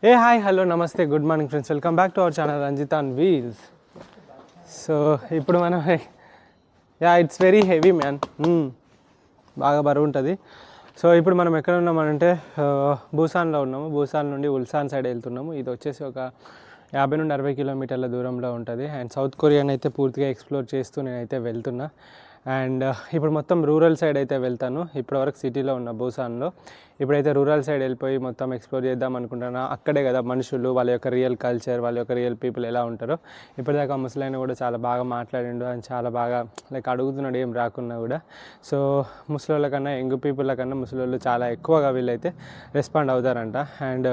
ఏ hi hello నమస్తే good morning friends, welcome back to our channel Ranjith on wheels. So ఇప్పుడు మనం it's very heavy man, బాగా బరువు ఉంటుంది. సో ఇప్పుడు మనం ఎక్కడ ఉన్నామంటే భూసాన్లో ఉన్నాము. భూసాన్ నుండి ఉల్సాన్ సైడ్ వెళ్తున్నాము. ఇది వచ్చేసి ఒక 50 నుండి 60 కిలోమీటర్ల దూరంలో ఉంటుంది. అండ్ సౌత్ కొరియాని అయితే పూర్తిగా ఎక్స్ప్లోర్ చేస్తూ నేనైతే వెళ్తున్నా. అండ్ ఇప్పుడు మొత్తం రూరల్ సైడ్ అయితే వెళ్తాను. ఇప్పటివరకు సిటీలో ఉన్న భూసాన్లో, ఇప్పుడైతే రూరల్ సైడ్ వెళ్ళిపోయి మొత్తం ఎక్స్ప్లోర్ చేద్దాం అనుకుంటున్నా. అక్కడే కదా మనుషులు, వాళ్ళ యొక్క రియల్ కల్చర్, వాళ్ళ యొక్క రియల్ పీపుల్ ఎలా ఉంటారో. ఇప్పటిదాకా ముసలాయన కూడా చాలా బాగా మాట్లాడిండు అండ్ చాలా బాగా అడుగుతున్నాడు ఏం రాకున్నా కూడా. సో ముసలోళ్ళ కన్నా యంగ్ పీపుల్ కన్నా ముసలోళ్ళు చాలా ఎక్కువగా వీళ్ళైతే రెస్పాండ్ అవుతారంట. అండ్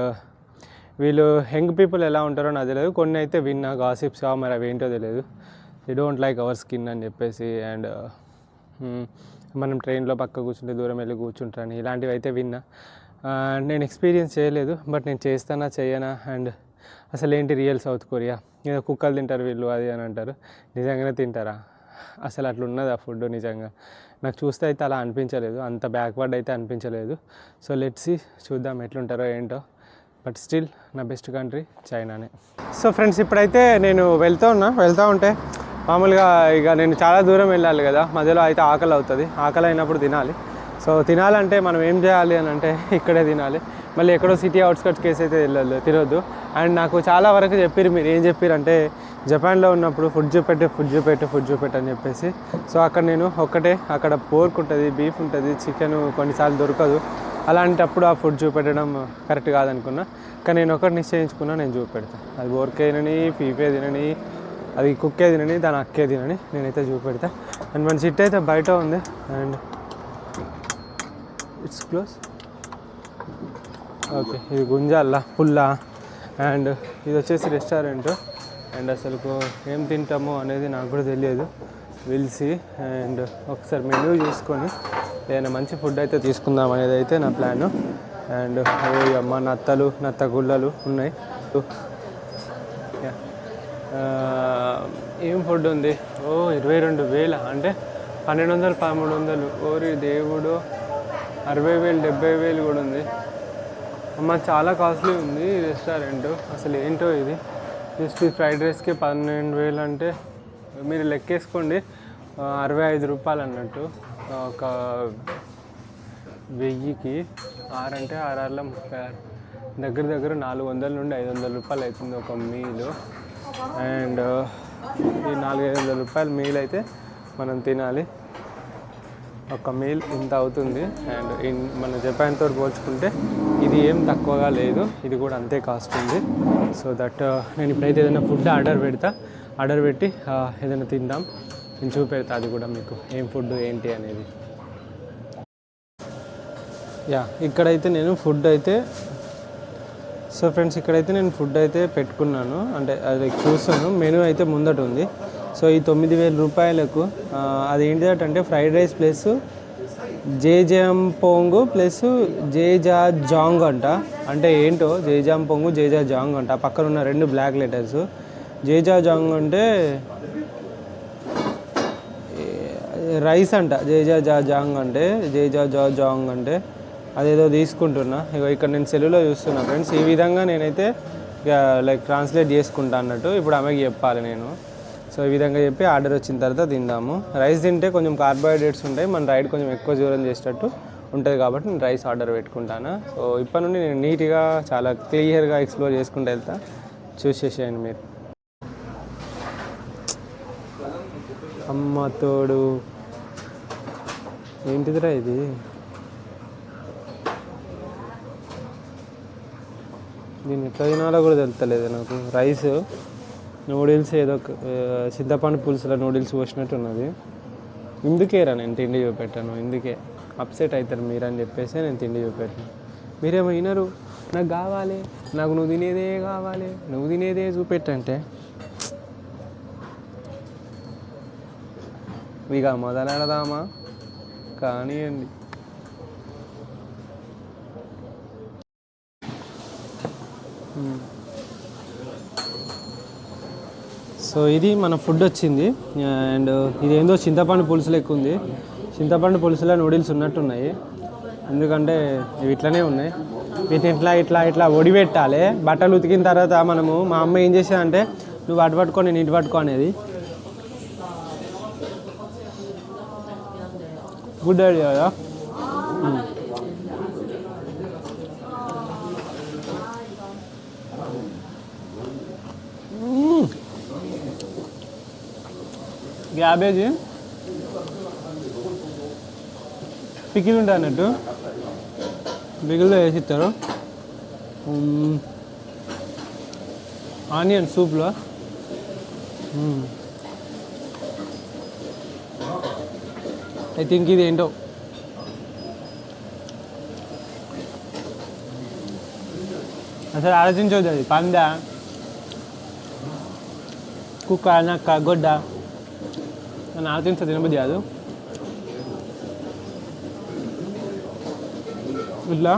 వీళ్ళు యంగ్ పీపుల్ ఎలా ఉంటారో నాకు తెలియదు, కొన్ని అయితే విన్నా గాసిప్స్, మరి అవి ఏంటో తెలియదు. They don't like our skin అని చెప్పేసి, అండ్ మనం ట్రైన్లో పక్క కూర్చుంటే దూరం వెళ్ళి కూర్చుంటారని ఇలాంటివి అయితే విన్నా. నేను ఎక్స్పీరియన్స్ చేయలేదు, బట్ నేను చేస్తానా చేయనా. అండ్ అసలు ఏంటి రియల్ సౌత్ కొరియా, ఏదో కుక్కలు తింటారు వీళ్ళు అది అని అంటారు. నిజంగానే తింటారా? అసలు అట్లా ఉన్నది ఆ ఫుడ్? నిజంగా నాకు చూస్తే అయితే అలా అనిపించలేదు, అంత బ్యాక్వర్డ్ అయితే అనిపించలేదు. సో లెట్స్ సీ, చూద్దాం ఎట్లుంటారో ఏంటో. బట్ స్టిల్ నా బెస్ట్ కంట్రీ చైనానే. సో ఫ్రెండ్స్, ఇప్పుడైతే నేను వెళ్తూ ఉంటే మామూలుగా ఇక నేను చాలా దూరం వెళ్ళాలి కదా, మధ్యలో అయితే ఆకలి అవుతుంది. ఆకలి అయినప్పుడు తినాలి. సో తినాలంటే మనం ఏం చేయాలి అని అంటే ఇక్కడే తినాలి. మళ్ళీ ఎక్కడో సిటీ అవుట్స్కట్స్ కేసు అయితే తినొద్దు. అండ్ నాకు చాలా వరకు చెప్పారు, మీరు ఏం చెప్పారంటే జపాన్లో ఉన్నప్పుడు ఫుడ్ చూపెట్టు అని చెప్పేసి. సో అక్కడ నేను అక్కడ పోర్క్ ఉంటుంది, బీఫ్ ఉంటుంది, చికెన్ కొన్నిసార్లు దొరకదు. అలాంటప్పుడు ఆ ఫుడ్ చూపెట్టడం కరెక్ట్ కాదనుకున్నా. కానీ నేను ఒకటి నిశ్చయించుకున్నా, నేను చూపెడతాను. అది బోర్కే తినని, ఫీఫే తినని, అది కుక్కే తినని, దాని అక్కే తినని, నేనైతే చూపెడతా. అండ్ మన సిట్ అయితే బయట ఉంది. And it's close. ఓకే, ఇది గుంజాల పుల్లా. అండ్ ఇది వచ్చేసి రెస్టారెంట్. అండ్ అసలు ఏం తింటామో అనేది నాకు కూడా తెలియదు, వెలిసి. అండ్ ఒకసారి మెనూ చూసుకొని ఏదైనా మంచి ఫుడ్ అయితే తీసుకుందాం అనేది అయితే నా ప్లాను. అండ్ అమ్మ నత్త గుళ్ళలు ఉన్నాయి. ఏం ఫుడ్ ఉంది? 22,000 అంటే 1,200 1,300. ఓరి దేవుడు, 60,000 70,000 కూడా ఉంది. అమ్మ చాలా కాస్ట్లీ ఉంది ఈ రెస్టారెంట్. అసలు ఏంటో ఇది. జస్ట్ ఈ ఫ్రైడ్ రైస్కి 12,000 అంటే మీరు లెక్కేసుకోండి, 65 రూపాయలు అన్నట్టు. ఒక 1000కి 6 అంటే 6 36, దగ్గర 400 నుండి 500 రూపాయలు అవుతుంది ఒక మీలు. అండ్ ఈ 400-500 రూపాయల మీల్ అయితే మనం తినాలి. ఒక మీల్ ఇంత అవుతుంది. అండ్ మన జపాన్తో పోల్చుకుంటే ఇది ఏం తక్కువగా లేదు, ఇది కూడా అంతే కాస్ట్ ఉంది. సో దట్ నేను ఇప్పుడైతే ఏదైనా ఫుడ్ ఆర్డర్ పెట్టి ఏదైనా తిందాం. నేను చూపెడతా అది కూడా మీకు, ఏం ఫుడ్ ఏంటి అనేది. ఇక్కడైతే నేను ఫుడ్ అయితే ఫుడ్ అయితే పెట్టుకున్నాను. అంటే అది చూస్తాను, మెనూ అయితే ముందట ఉంది. సో ఈ 9,000 రూపాయలకు అదేంటిదంటే ఫ్రైడ్ రైస్ ప్లస్ జేజాంపోంగ్ ప్లస్ జేజాజాంగ్ అంట. అంటే ఏంటో జేజాంపోంగ్ జేజాజాంగ్ అంట. పక్కన ఉన్న 2 బ్లాక్ లెటర్స్. జేజాజాంగ్ అంటే రైస్ అంట, జేజాజాంగ్ అంటే అదేదో తీసుకుంటున్నా. ఇక్కడ నేను సెల్లులో చూస్తున్నా ఫ్రెండ్స్. ఈ విధంగా నేనైతే ట్రాన్స్లేట్ చేసుకుంటా అన్నట్టు. ఇప్పుడు ఆమెకి చెప్పాలి నేను. సో ఈ విధంగా చెప్పి ఆర్డర్ వచ్చిన తర్వాత తిందాము. రైస్ తింటే కొంచెం కార్బోహైడ్రేట్స్ ఉంటాయి, మన రైడ్ కొంచెం ఎక్కువ దూరం చేసేటట్టు ఉంటుంది కాబట్టి నేను రైస్ ఆర్డర్ పెట్టుకుంటాను. సో ఇప్పటి నుండి నేను నీట్గా చాలా క్లియర్గా ఎక్స్ప్లోర్ చేసుకుంటూ వెళ్తా. చూసేసేయండి మీరు. అమ్మ తోడు, ఏంటిదిరా ఇది? దీన్ని ఎట్లా తినాలో కూడా తెలుస్తలేదు నాకు. రైస్, నూడిల్స్, ఏదో చింతపండు పులుసులో నూడిల్స్ పోసినట్టు ఉన్నది. ఇందుకేరా నేను తిండి చూపెట్టాను, ఇందుకే అప్సెట్ అవుతారు మీరు అని చెప్పేసి నేను తిండి చూపెట్టాను. మీరేమో వినరు, నాకు కావాలి, నాకు నువ్వు తినేదే చూపెట్టంటే ఇక మొదలెడదామా? కానివ్వండి. సో ఇది మన ఫుడ్ వచ్చింది. అండ్ ఇదేందో చింతపండు పులుసు లెక్క ఉంది. చింతపండు పులుసులో నూడిల్స్ ఉన్నట్టున్నాయి, ఎందుకంటే ఇవి ఇట్లనే ఉన్నాయి. వీటిని ఇట్లా ఇట్లా ఇట్లా ఒడిపెట్టాలి. బట్టలు ఉతికిన తర్వాత మనము మా అమ్మ ఏం చేసేదంటే నువ్వు అటు పట్టుకో నేను ఇటు పట్టుకో అనేది. గుడ్ ఐడియా కదా. క్యాబేజీ పికిల్ ఉంటుంది అన్నట్టు, పికిల్లో వేసి ఇస్తారు. ఆనియన్ సూప్లో ఐ థింక్ ఇది ఏంటో అసలు ఆలోచించవద్దు, అది పందా కుక్క నక్క గొడ్డ అని ఆలోచించ తినబుద్ధి కాదు. ఇట్లా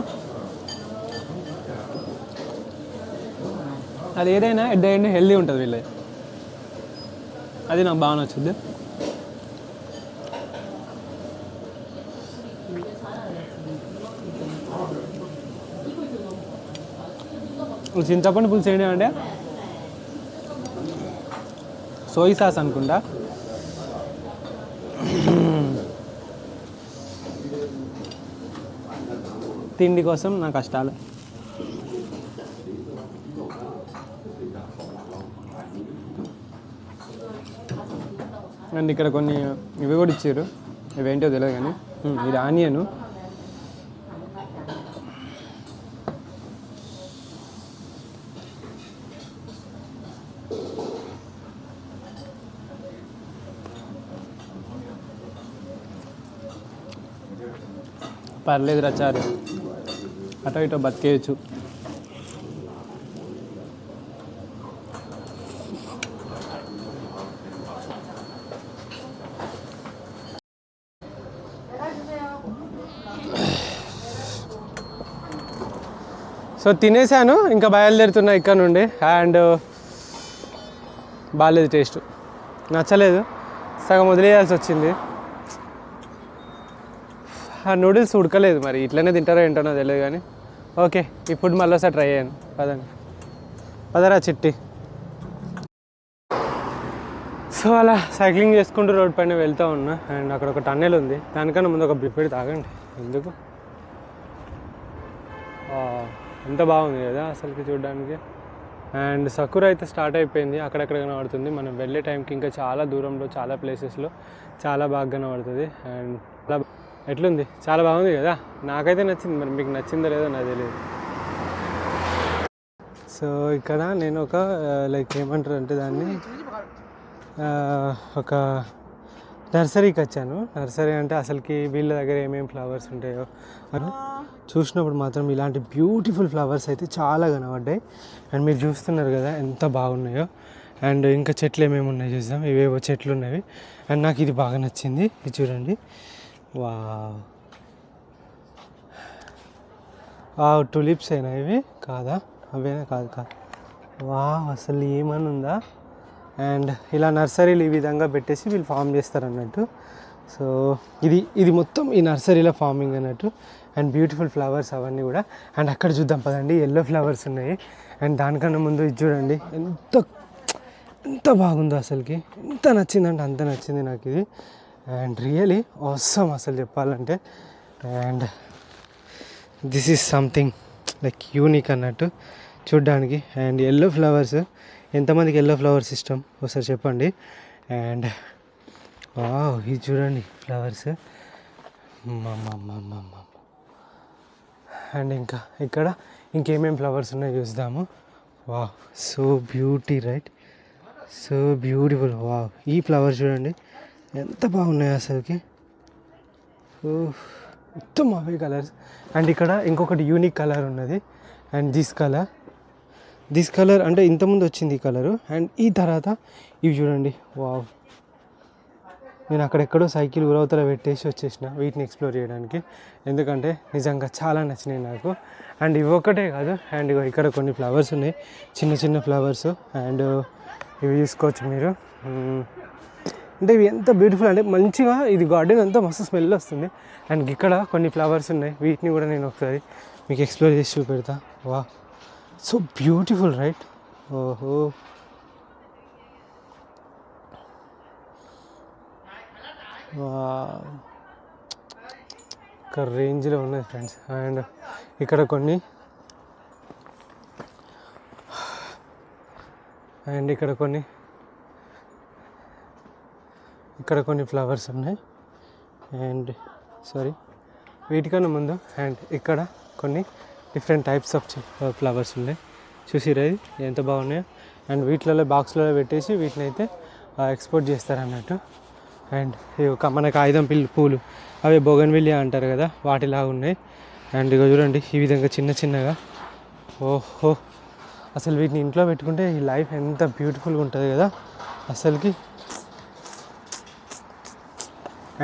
అది ఏదైనా ఎట్ ద ఎండ్ హెల్దీ ఉంటుంది వీళ్ళది, అది నాకు బాగా నచ్చుద్ది. చింతపండు పులుసు ఏంటి అంటే సోయ్ సాస్ అనుకుంటా. తిండి కోసం నా కష్టాలు. అండ్ ఇక్కడ కొన్ని ఇవి కూడా ఇచ్చారు, ఇవేంటో తెలియదు కానీ ఇది ఆనియను. పర్లేదు రచారు, అటో ఇటో బతికేయచ్చు. సో తినేసాను, ఇంకా బయలుదేరుతున్నా ఇక్కడ నుండి. అండ్ బాగాలేదు, టేస్ట్ నచ్చలేదు, సగం వదిలేయాల్సి వచ్చింది. ఆ నూడిల్స్ ఉడకలేదు, మరి ఇట్లనే తింటారో ఏంటో తెలియదు కానీ ఓకే, ఈ ఫుడ్ మళ్ళీ ఒకసారి ట్రై అయ్యాను. పదండి పదరా చిట్టి. సో అలా సైక్లింగ్ చేసుకుంటూ రోడ్ పైన వెళ్తూ ఉన్నా. అండ్ అక్కడ ఒక టన్నెల్ ఉంది, దానికన్నా ముందు ఒక బిఫెడ్ తాగండి. ఎందుకు ఎంత బాగుంది కదా అసలుకి చూడడానికి. అండ్ సకుర అయితే స్టార్ట్ అయిపోయింది, అక్కడెక్కడ కనబడుతుంది. మనం వెళ్ళే టైంకి ఇంకా చాలా దూరంలో చాలా ప్లేసెస్లో చాలా బాగా కనబడుతుంది. అండ్ అలా ఎట్లుంది, చాలా బాగుంది కదా, నాకైతే నచ్చింది. మరి మీకు నచ్చిందో లేదో నాకు తెలియదు. సో ఇక్కడ నేను ఒక లైక్ ఏమంటారు అంటే దాన్ని ఒక నర్సరీకి వచ్చాను. నర్సరీ అంటే అసలుకి వీళ్ళ దగ్గర ఏమేమి ఫ్లవర్స్ ఉంటాయో అని చూసినప్పుడు మాత్రం ఇలాంటి బ్యూటిఫుల్ ఫ్లవర్స్ అయితే చాలా కనబడ్డాయి. అండ్ మీరు చూస్తున్నారు కదా ఎంత బాగున్నాయో. అండ్ ఇంకా చెట్లు ఏమేమి ఉన్నాయి చూద్దాం, ఇవేవో చెట్లు ఉన్నవి. అండ్ నాకు ఇది బాగా నచ్చింది, ఇది చూడండి. వావ్ టులిప్స్ అయినా ఇవి కాదా, అవేనా కాదు కాదు. వావ్ అసలు ఏమని ఉందా. అండ్ ఇలా నర్సరీలు ఈ విధంగా పెట్టేసి వీళ్ళు ఫామ్ చేస్తారు అన్నట్టు. సో ఇది మొత్తం ఈ నర్సరీలో ఫార్మింగ్ అన్నట్టు. అండ్ బ్యూటిఫుల్ ఫ్లవర్స్ అవన్నీ కూడా. అండ్ అక్కడ చూద్దాం పదండి, ఎల్లో ఫ్లవర్స్ ఉన్నాయి. అండ్ దానికన్నా ముందు ఇది చూడండి ఎంత బాగుందో అసలుకి, ఎంత నచ్చిందంటే అంత నచ్చింది నాకు ఇది. అండ్ రియలీ ఆసమ్ అసలు చెప్పాలంటే. And this is something like unique అన్నట్టు చూడ్డానికి. అండ్ ఎల్లో ఫ్లవర్స్, ఎంతమందికి ఎల్లో ఫ్లవర్స్ ఇష్టం ఒకసారి చెప్పండి. అండ్ ఇది చూడండి ఫ్లవర్స్. అండ్ ఇంకా ఇక్కడ ఇంకేమేమి ఫ్లవర్స్ ఉన్నాయో చూద్దాము. Wow so beauty right, so beautiful. Wow ఈ ఫ్లవర్స్ చూడండి ఎంత బాగున్నాయి అసలుకి, మొత్తం అవే కలర్స్. అండ్ ఇక్కడ ఇంకొకటి యూనిక్ కలర్ ఉన్నది. అండ్ దిస్ కలర్ అంటే ఇంతకుముందు వచ్చింది ఈ కలరు. అండ్ ఈ తర్వాత ఇవి చూడండి. వావ్ నేను అక్కడెక్కడో సైకిల్ ఊరవతల పెట్టేసి వచ్చేసిన వీటిని ఎక్స్ప్లోర్ చేయడానికి, ఎందుకంటే నిజంగా చాలా నచ్చినాయి నాకు. అండ్ ఇవి ఒక్కటే కాదు, అండ్ ఇక్కడ కొన్ని ఫ్లవర్స్ ఉన్నాయి, చిన్న చిన్న ఫ్లవర్స్. అండ్ ఇవి చూసుకోవచ్చు మీరు. అంటే ఇవి ఎంత బ్యూటిఫుల్ అంటే మంచిగా ఇది గార్డెన్ అంతా మస్తు స్మెల్ వస్తుంది. అండ్ ఇక్కడ కొన్ని ఫ్లవర్స్ ఉన్నాయి, వీటిని కూడా నేను ఒకసారి మీకు ఎక్స్ప్లోర్ చేసి చూపెడతా. వా, సో బ్యూటిఫుల్ రైట్. ఓహో, ఒక రేంజ్లో ఉన్నాయి ఫ్రెండ్స్. అండ్ ఇక్కడ కొన్ని ఫ్లవర్స్ ఉన్నాయి. అండ్ వీటికన్నా ముందు అండ్ ఇక్కడ కొన్ని డిఫరెంట్ టైప్స్ ఆఫ్ ఫ్లవర్స్ ఉన్నాయి. చూసిరా ఇది ఎంత బాగున్నాయో. అండ్ వీటిలలో బాక్స్లలో పెట్టేసి వీటిని అయితే ఎక్స్పోర్ట్ చేస్తారు అన్నట్టు. అండ్ మనకు ఆయుధం పూలు అవి బోగన్విలియా అంటారు కదా, వాటిలాగా ఉన్నాయి. అండ్ ఇక చూడండి ఈ విధంగా చిన్న చిన్నగా. ఓహో, అసలు వీటిని ఇంట్లో పెట్టుకుంటే ఈ లైఫ్ ఎంత బ్యూటిఫుల్గా ఉంటుంది కదా అసలుకి.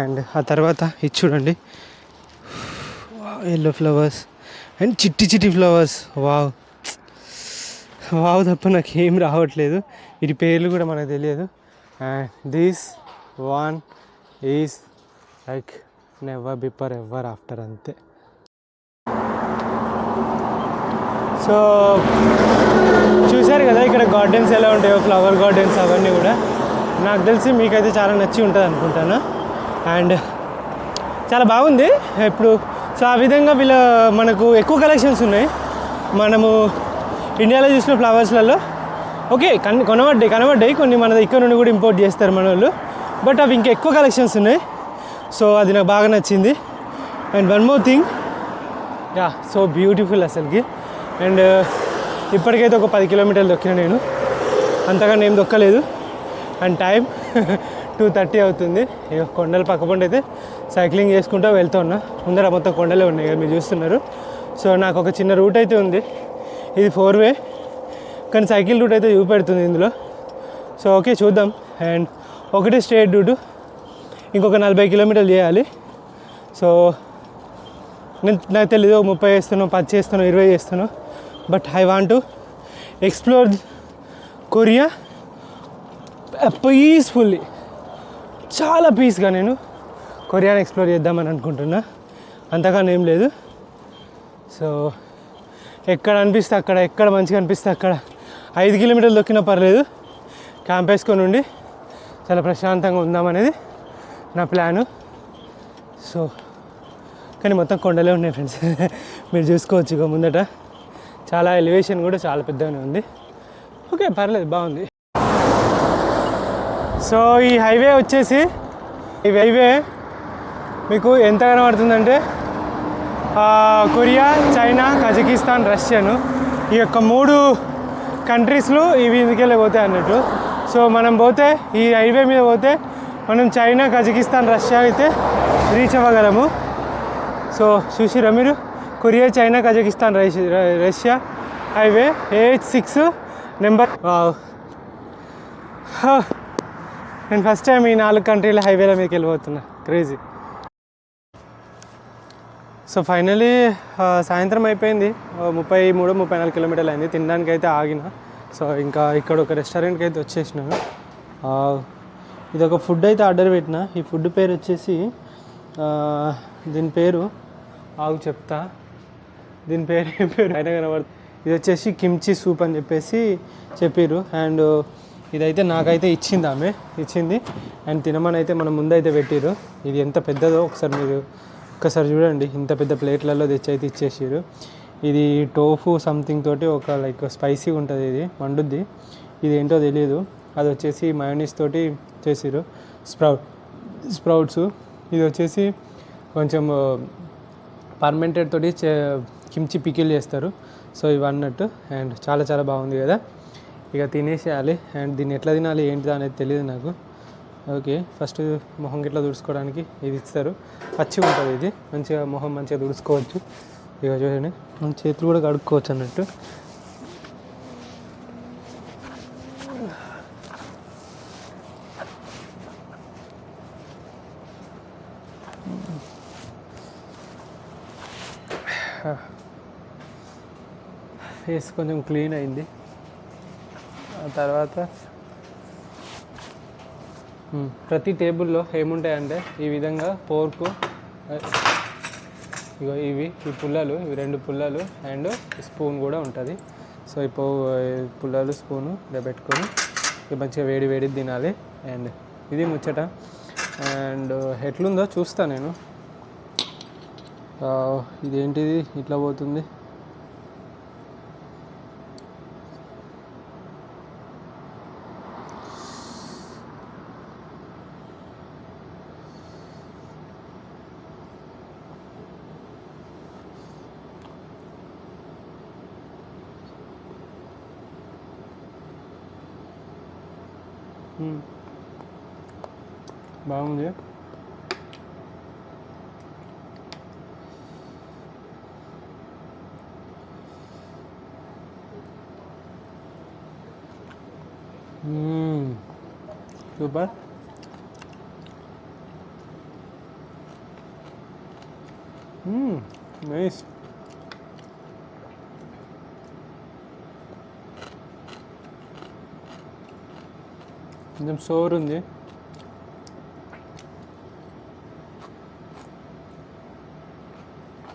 అండ్ ఆ తర్వాత ఇది చూడండి, ఎల్లో ఫ్లవర్స్ అండ్ చిట్టి ఫ్లవర్స్. వావ్ తప్ప నాకు ఏం రావట్లేదు. వీటి పేర్లు కూడా మనకు తెలియదు. And this one is like never before ever after, అంతే. సో చూశారు కదా ఇక్కడ గార్డెన్స్ ఎలా ఉంటాయో, ఫ్లవర్ గార్డెన్స్ అవన్నీ కూడా. నాకు తెలిసి మీకైతే చాలా నచ్చి ఉంటుంది అనుకుంటాను. అండ్ చాలా బాగుంది ఇప్పుడు. సో ఆ విధంగా మనకు ఎక్కువ కలెక్షన్స్ ఉన్నాయి. మనము ఇండియాలో చూసిన ఫ్లవర్స్లలో ఓకే కనబడ్డాయి కొన్ని మన ఇక్కడ నుండి కూడా ఇంపోర్ట్ చేస్తారు మన వాళ్ళు. బట్ అవి ఇంకా ఎక్కువ కలెక్షన్స్ ఉన్నాయి. సో అది నాకు బాగా నచ్చింది. And one more thing, so beautiful అసలుకి. అండ్ ఇప్పటికైతే ఒక 10 కిలోమీటర్లు దొక్కిన నేను, అంతగానే ఏం దొక్కలేదు. అండ్ టైం 2:30 అవుతుంది. ఇక కొండలు పక్కపండి అయితే సైక్లింగ్ చేసుకుంటూ వెళ్తూ ఉన్నా. ముందర మొత్తం కొండలే ఉన్నాయి కదా మీరు చూస్తున్నారు. సో నాకు ఒక చిన్న రూట్ అయితే ఉంది, ఇది 4-వే, కానీ సైకిల్ రూట్ అయితే చూపెడుతుంది ఇందులో. సో ఓకే చూద్దాం. అండ్ ఒకటి స్ట్రేట్ రూటు, ఇంకొక 40 కిలోమీటర్లు చేయాలి. సో నాకు తెలీదు 30 చేస్తాను, 10 చేస్తాను, 20 చేస్తాను. But I want to explore Korea peacefully. చాలా పీస్గా నేను కొరియాని ఎక్స్ప్లోర్ చేద్దామని అనుకుంటున్నా, అంతగానే ఏం లేదు. సో ఎక్కడ అనిపిస్తే అక్కడ, ఎక్కడ మంచిగా అనిపిస్తే అక్కడ 5 కిలోమీటర్లు దొక్కినా పర్లేదు, క్యాంప్ వేసుకొని ఉండి చాలా ప్రశాంతంగా ఉందామనేది నా ప్లాను. సో కానీ మొత్తం కొండలే ఉన్నాయి ఫ్రెండ్స్. మీరు చూసుకోవచ్చు ఇక ముందట చాలా ఎలివేషన్ కూడా చాలా పెద్దగానే ఉంది. ఓకే పర్లేదు, బాగుంది. సో ఈ హైవే వచ్చేసి, ఈ హైవే మీకు ఎంత కనబడుతుందంటే కొరియా, చైనా, కజకిస్తాన్, రష్యాను, ఈ యొక్క 3 కంట్రీస్లో ఇవి ఇందుకెళ్ళి పోతాయి అన్నట్టు. సో మనం పోతే ఈ హైవే మీద పోతే మనం చైనా, కజకిస్తాన్, రష్యా అయితే రీచ్ అవ్వగలము. సో చూసిరా మీరు, Korea, China, Kazakhstan, Russia highway AH6 number. నేను ఫస్ట్ టైం ఈ 4 కంట్రీల హైవేల మీదకి వెళ్ళిపోతున్నా, క్రేజీ. సో ఫైనలీ సాయంత్రం అయిపోయింది, 33-34 కిలోమీటర్లు అయింది. తినడానికి అయితే ఆగిన. సో ఇంకా ఇక్కడ ఒక రెస్టారెంట్కి అయితే వచ్చేసినాను. ఇది ఒక ఫుడ్ అయితే ఆర్డర్ పెట్టిన. ఈ ఫుడ్ పేరు వచ్చేసి దీని పేరు చెప్తా, దీని పేరు ఏం పేరు అయినా కనబడుతుంది. ఇది వచ్చేసి కిమ్చి సూప్ అని చెప్పేసి చెప్పారు. అండ్ ఇదైతే నాకైతే ఇచ్చింది అండ్ తినమని అయితే మన ముందైతే పెట్టారు. ఇది ఎంత పెద్దదో ఒక్కసారి చూడండి, ఇంత పెద్ద ప్లేట్లలో తెచ్చి అయితే ఇచ్చేసారు. ఇది టోఫు సంథింగ్ తోటి ఒక లైక్ స్పైసీగా ఉంటుంది, ఇది మండుద్ది. ఇది ఏంటో తెలియదు. అది వచ్చేసి మయోనీస్ తోటి చేసారు. స్ప్రౌట్స్ ఇది వచ్చేసి కొంచెం పర్మెంటెడ్ తోటి కిమ్చి పికిల్ చేస్తారు. సో ఇవన్నట్టు. అండ్ చాలా చాలా బాగుంది కదా, ఇక తినేసేయాలి. అండ్ దీన్ని ఎట్లా తినాలి ఏంటిది అనేది తెలియదు నాకు. ఓకే ఫస్ట్ మొహం గిట్లా తుడుచుకోవడానికి ఇది ఇస్తారు, పచ్చిగా ఉంటుంది. ఇది మంచిగా మొహం మంచిగా తుడుచుకోవచ్చు. ఇక చూడండి మన చేతులు కూడా కడుక్కోవచ్చు అన్నట్టు. ఫేస్ కొంచెం క్లీన్ అయింది. ఆ తర్వాత ప్రతి టేబుల్లో ఏముంటాయంటే ఈ విధంగా ఇగో ఈ పుల్లలు, ఇవి 2 పుల్లలు అండ్ స్పూన్ కూడా ఉంటుంది. సో ఇప్పుడు పుల్లలు స్పూను ఇలా పెట్టుకొని మంచిగా వేడి తినాలి. అండ్ ఇది ముచ్చట. అండ్ ఎట్లుందో చూస్తా నేను. ఇదేంటిది ఇట్లా పోతుంది? బాగుంది. సూపర్. నైస్. కొంచెం సోర్ ఉంది.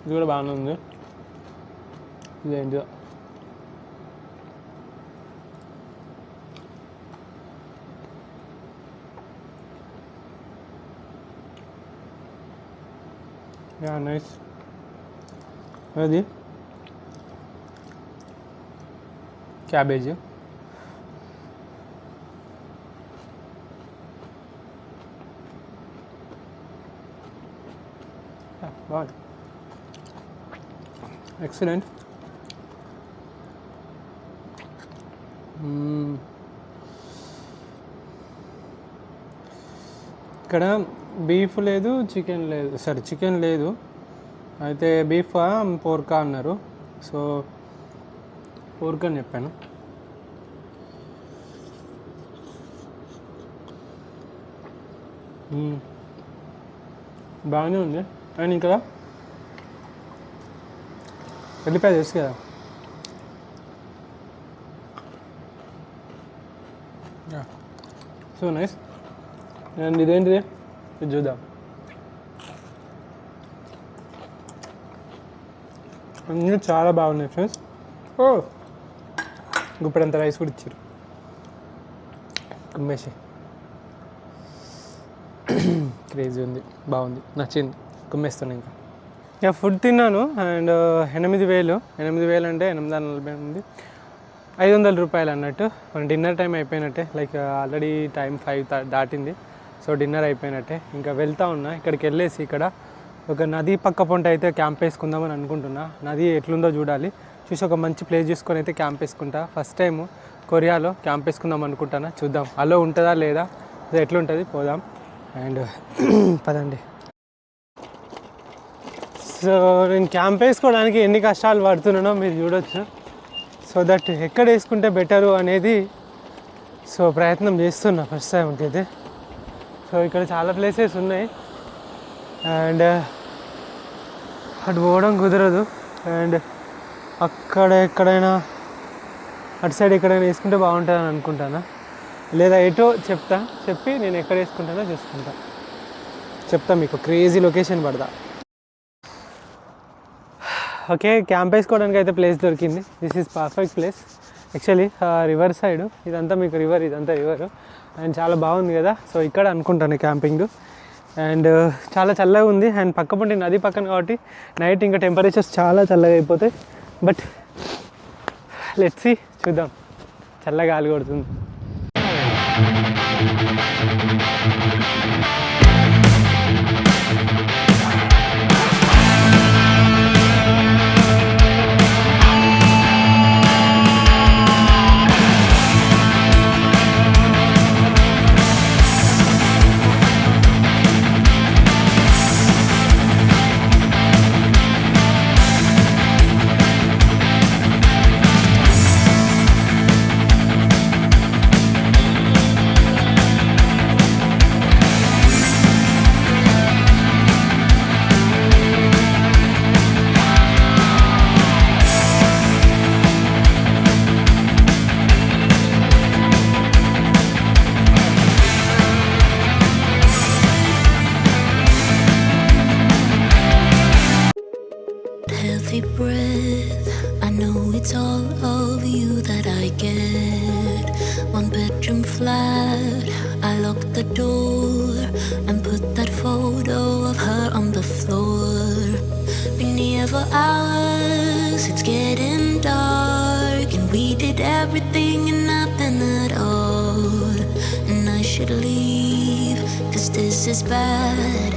ఇది కూడా బాగానే ఉంది. ఇదేంటిదో నైస్. అది క్యాబేజ్. బాగుంది. ఎక్సలెంట్. ఇక్కడ బీఫ్ లేదు, చికెన్ లేదు. సరే చికెన్ లేదు, అయితే బీఫ్ పోర్కా అన్నారు. సో పోర్క్ అని చెప్పాను. బాగానే ఉంది. అండ్ ఇంకా వెళ్ళిపోయా తెలుసు కదా. So nice. అండ్ ఇదేంటిది ఇది చూద్దాం. అన్నీ చాలా బాగున్నాయి ఫ్రెండ్స్. గుప్పెడంత రైస్ కూడా ఇచ్చారు. కుమ్మేసి క్రేజీ ఉంది, బాగుంది, నచ్చింది. కుమ్మేస్తాను ఇంకా. ఇక ఫుడ్ తిన్నాను. అండ్ 8,000 అంటే 848, 500 రూపాయలు అన్నట్టు. మన డిన్నర్ టైం అయిపోయినట్టే. లైక్ ఆల్రెడీ టైం 5 దాటింది. సో డిన్నర్ అయిపోయినట్టే. ఇంకా వెళ్తూ ఉన్నా. ఇక్కడికి వెళ్ళేసి ఇక్కడ ఒక నది పక్క పొంట అయితే క్యాంప్ వేసుకుందామని అనుకుంటున్నా. నది ఎట్లుందో చూడాలి. చూసి ఒక మంచి ప్లేస్ చూసుకొని అయితే క్యాంప్ వేసుకుంటా. ఫస్ట్ టైం కొరియాలో క్యాంప్ వేసుకుందాం అనుకుంటాను. చూద్దాం అలో ఉంటుందా లేదా, అది ఎట్లుంటుంది, పోదాం. అండ్ పదండి. సో నేను క్యాంప్ వేసుకోవడానికి ఎన్ని కష్టాలు పడుతున్నానో మీరు చూడొచ్చు. సో దట్ ఎక్కడ వేసుకుంటే బెటరు అనేది సో ప్రయత్నం చేస్తున్నా ఫస్ట్ టైంకి అయితే. సో ఇక్కడ చాలా ప్లేసెస్ ఉన్నాయి. అండ్ అటు పోవడం కుదరదు. అండ్ అక్కడ ఎక్కడైనా అటు సైడ్ ఎక్కడైనా వేసుకుంటే బాగుంటుందని అనుకుంటాను. లేదా ఎటో చెప్పి నేను ఎక్కడ వేసుకుంటానో చూసుకుంటా. చెప్తా మీకు, క్రేజీ లొకేషన్ పడదా. ఓకే, క్యాంప్ వేసుకోవడానికి అయితే ప్లేస్ దొరికింది. This is perfect place. Actually river side ఇదంతా మీకు ఇదంతా రివర్. అండ్ చాలా బాగుంది కదా. సో ఇక్కడ అనుకుంటాను క్యాంపింగ్. అండ్ చాలా చల్లగా ఉంది. అండ్ పక్క పొంటి నది పక్కన కాబట్టి నైట్ ఇంకా టెంపరేచర్స్ చాలా చల్లగా అయిపోతాయి. బట్ లెట్స్ సీ, చూద్దాం. చల్లగా గాలి కొడుతుంది. We did everything and nothing at all. And I should leave, 'cause this is bad.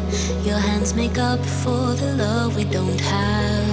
Your hands make up for the love we don't have.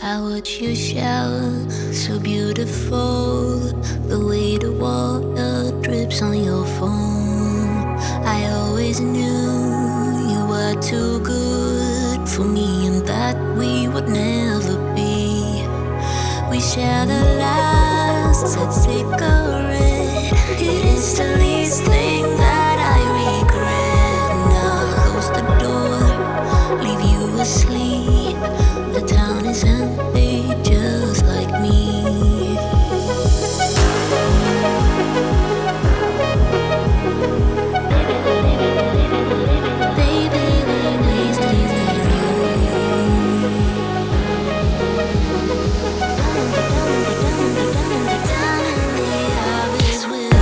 I watch you shower, so beautiful. The way the water drips on your phone. I always knew you were too good for me, and that we would never be. We share the last cigarette. It is the least thing that I regret. Now close the door, leave you asleep. The town is empty, just like me. Baby, we're wasting our youth. Down in the abyss with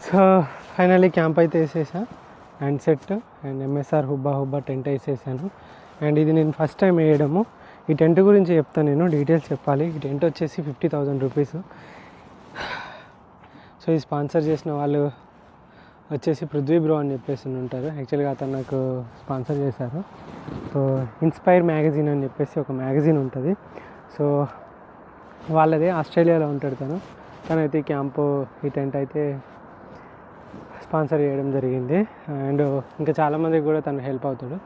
so finally camp అయితే వేసేసా and set and MSR hubba tent వేసేసాను. And ఇది నేను first time వేయడము. ఈ tent గురించి చెప్తాను, నేను డీటెయిల్స్ చెప్పాలి. ఈ టెంట్ వచ్చేసి 50,000 రూపీస్. సో ఈ స్పాన్సర్ చేసిన వాళ్ళు వచ్చేసి పృథ్వీ బ్రో అని చెప్పేసి ఉంటారు. యాక్చువల్గా అతను నాకు స్పాన్సర్ చేశారు. సో ఇన్స్పైర్ మ్యాగజైన్ అని చెప్పేసి ఒక మ్యాగజైన్ ఉంటుంది. సో వాళ్ళదే ఆస్ట్రేలియాలో ఉంటాడు తనైతే ఈ క్యాంపు ఈ టెంట్ అయితే స్పాన్సర్ చేయడం జరిగింది. అండ్ ఇంకా చాలామందికి కూడా తను హెల్ప్ అవుతాడు.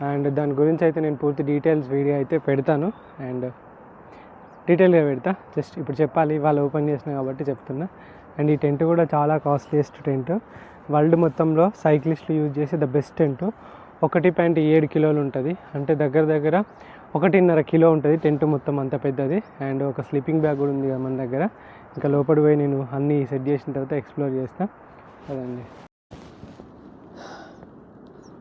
అండ్ దాని గురించి అయితే నేను పూర్తి డీటెయిల్స్ వీడియో అయితే పెడతాను. అండ్ డీటెయిల్గా పెడతా. జస్ట్ ఇప్పుడు చెప్పాలి, వాళ్ళు ఓపెన్ చేసిన కాబట్టి చెప్తున్నా. అండ్ ఈ టెంట్ కూడా చాలా కాస్ట్లీయెస్ట్ టెంట్ వరల్డ్ మొత్తంలో. సైక్లిస్టులు యూజ్ చేసే ద బెస్ట్ టెంట్. 1.7 కిలోలు ఉంటుంది, అంటే దగ్గర 1.5 కిలో ఉంటుంది టెంట్ మొత్తం, అంత పెద్దది. అండ్ ఒక స్లీపింగ్ బ్యాగ్ కూడా ఉంది కదా మన దగ్గర. ఇంకా లోపల పోయి నేను అన్నీ సెట్ చేసిన తర్వాత ఎక్స్ప్లోర్ చేస్తాను అదండి.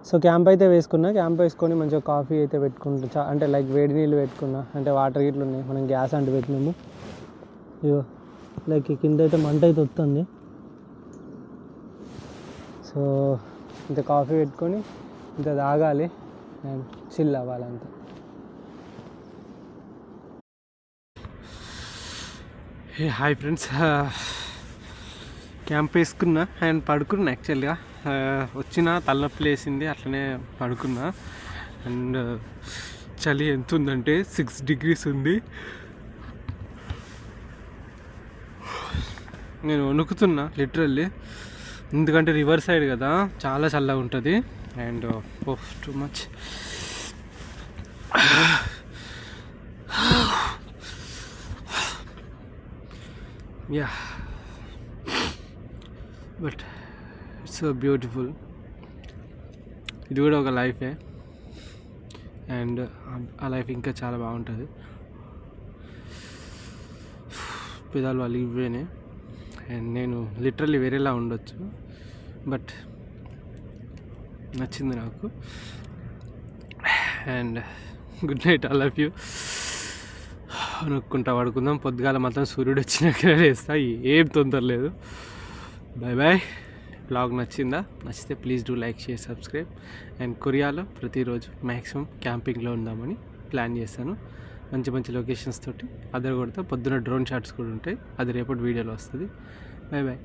సో క్యాంప్ అయితే వేసుకున్నా. క్యాంప్ వేసుకొని మంచిగా కాఫీ అయితే పెట్టుకుంటా, అంటే లైక్ వేడి నీళ్ళు పెట్టుకున్నా. అంటే వాటర్ గిట్లు ఉన్నాయి, మనం గ్యాస్ అంటు పెట్టినాము. ఇగో లైక్ కింద అయితే మంట అయితే వస్తుంది. సో ఇంత కాఫీ పెట్టుకొని ఇంత తాగాలి అండ్ చిల్ అవ్వాలంతా. హాయ్ ఫ్రెండ్స్, క్యాంప్ వేసుకున్నా అండ్ పడుకున్నా. యాక్చువల్గా వచ్చిన తలనొప్పి లేసింది, అట్లనే పడుకున్నా. అండ్ చలి ఎంత ఉందంటే 6 degrees ఉంది. నేను వణుకుతున్నా లిటరల్లీ, ఎందుకంటే రివర్ సైడ్ కదా, చాలా చల్లగా ఉంటుంది. And too much. Yeah, but it's so beautiful. ఇది కూడా ఒక లైఫే, అండ్ ఆ లైఫ్ ఇంకా చాలా బాగుంటుంది. పెదాలు వాళ్ళు ఇవేనే. అండ్ నేను లిటరల్లీ వేరేలా ఉండొచ్చు, బట్ నచ్చింది నాకు. And good night, I love you. నొక్కుంటా పడుకుందాం. పొద్దుగాల మాత్రం సూర్యుడు వచ్చినాక వేస్తా, ఏం తొందర లేదు. Bye bye. బ్లాగ్ నచ్చితే please do like, share, subscribe. And కొరియాలో ప్రతిరోజు మ్యాక్సిమం క్యాంపింగ్లో ఉందామని ప్లాన్ చేస్తాను. మంచి మంచి లొకేషన్స్ తోటి అదర్ కొడతా. పొద్దున డ్రోన్ షాట్స్ కూడా ఉంటాయి, అది రేపటి వీడియోలో వస్తుంది. Bye bye.